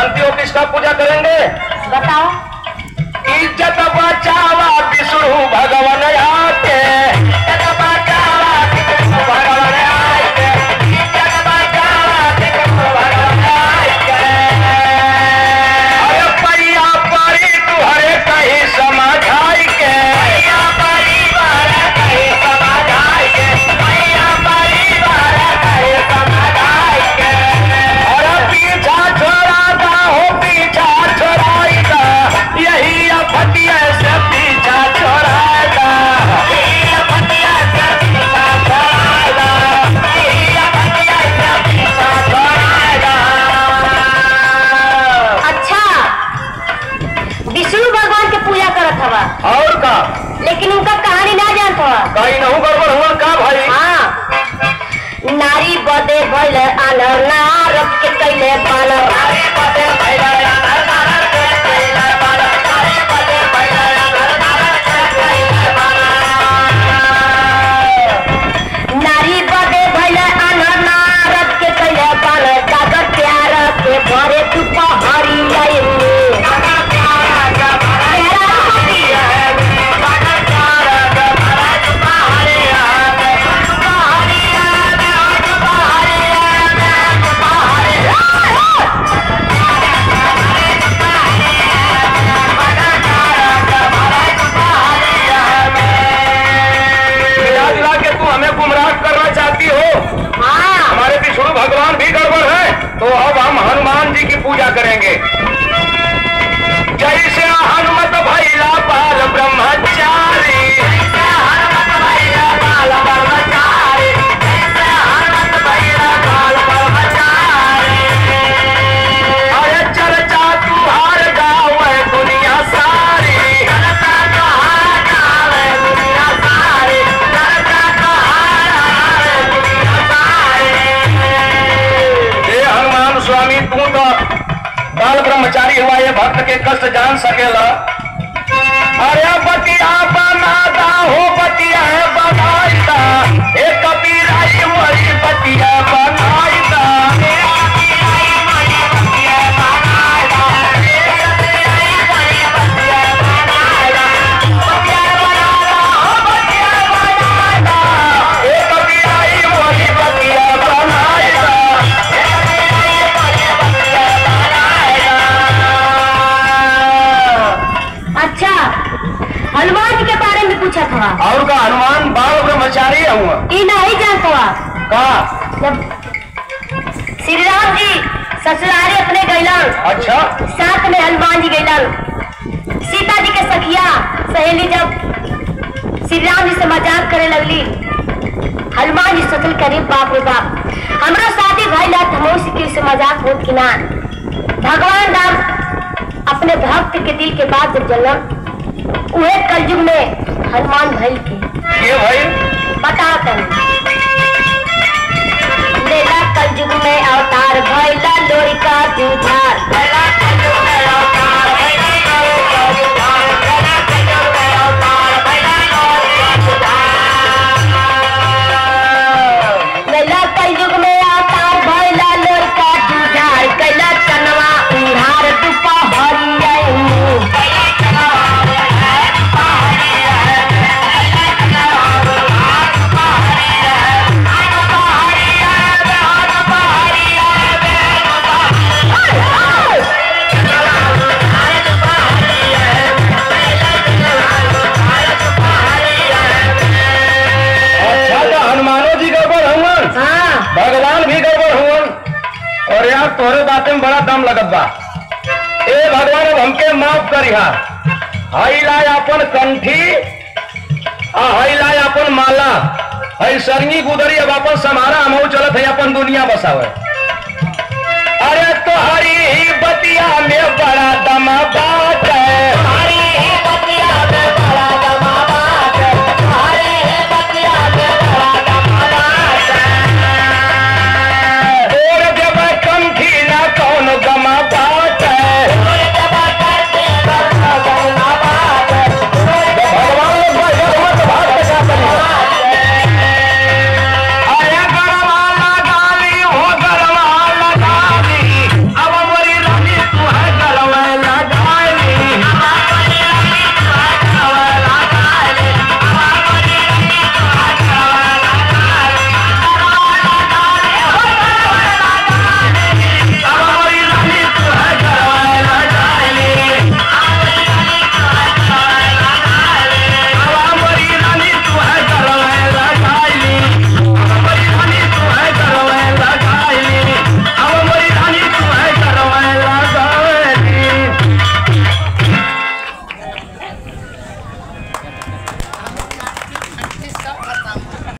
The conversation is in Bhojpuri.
जानती हो किसका पूजा करेंगे? बताओ। इज्जत बचावा विष्णु भगवान आके, इज्जत बचावा विष्णु भगवान आके, इज्जत बचावा विष्णु भगवान आके। अरे पैया परी तुहरे कहीं समझाई के, पैया परिवार कहीं समझाई के, पैया परिवार कहीं समझाई के। अरे पीछा छोड़ा दा हो, पीछा छोड़ाई दा, यही फटिया से पीछा छोड़ाएगा, यही फटिया से पीछा छोड़ाएगा, यही फटिया से पीछा छोड़ाएगा। अच्छा, विष्णु भगवान के पूजा करत हवा और का? लेकिन उनका कहानी ना जानत हवा। कहीं नहीं गड़बड़ हुआ का भाई? हाँ, नारी बदे भइल आनर, नारद के कैले बानर, नारी बदे भइल आनर, नारद के कैले बानर, नारी बदे भइल आनर, नारद के कैले बानर। नारी बदे भइल आनर, नारद के कैले बानर, कागज प्यार के भरे तू पहाड़ी आएंगे, कागज प्यार के भरे पहाड़ी आएंगे, कागज प्यार के भरे पहाड़ी आएंगे, पहाड़ी आएंगे, पहाड़ी आएंगे, पहाड़ी मिला के तू हमें गुमराह करना चाहती हो? हाँ, हमारे विष्णु भगवान भी गड़बड़ है, तो अब हम हनुमान जी की पूजा करेंगे। जैसे हनुमत भैला बाल ब्रह्मचारी, जैसे हनुमत भैला बाल ब्रह्मचारी, जैसे हनुमत भैला बाल ब्रह्मचारी। अरे चर्चा तुहार गावे दुनिया सारी, चर्चा तुहार गावे दुनिया सारी, चर्चा तुहार गावे दुनिया सारी। हे हनुमान स्वामी, तू तो बाल ब्रह्मचारी हुआ, ये भक्त के कष्ट जान सकेला। अरे बतिया बनाता हो, बतिया है बनाईता, एक कबीराई मरी बतिया बनाईता, एक कबीराई मरी बतिया बनाईता, एक कबीराई मरी बतिया बनाईता, बतिया बनाता हो, बतिया बनाता, एक कबीराई मरी बतिया बनाईता, एक कबीराई मरी बतिया बनाईता। अच्छा, हनुमान जी के बारे में पूछा था। और का? हनुमान बाल ब्रह्मचारी हुआ ई नहीं जानत हवा। का? जब श्री राम जी ससुरारे अपने गैलन, अच्छा, साथ में हनुमान जी गैलन, सीता जी के सखिया सहेली जब श्री राम जी से मजाक करे लगली, हनुमान जी सोचल करे बाप रे बाप, हमरा शादी भइला त हमहू से मजाक होत कि ना। भगवान राम अपने भक्त के दिल के बात जब जलन, उहे कलयुग में हनुमान भइल के ये भाई बताओ तनी। लेला कलयुग में अवतार भइला लोरी का जुझार, लेला कलयुग में अवतार भइला लोरी का जुझार, लेला कलयुग में अवतार भइला लोरी का जुझार। लेला कलयुग में अवतार भइला लोरी का जुझार, कैला चनवा उधार दुपहरी आएंगे, कैला चनवा उधार दुपहरी आएंगे, कैला चनवा उधार दुपहरी आएंगे, दुपहरी आएंगे, दुपहरी आएंगे, अच्छा, तो हनुमानो जी गड़बड़ हुआ, हाँ भगवान भी गड़बड़ हुआ। और यार तोरे बातें में बड़ा दम लगत बा। ए भगवान, अब हमके माफ करिहा। हई लाय अपन कंठी, हई लाय अपन माला, हई सरंगी गुदरी, अब अपन समारा हमहू चलत है अपन दुनिया बसावे। अरे तो हरी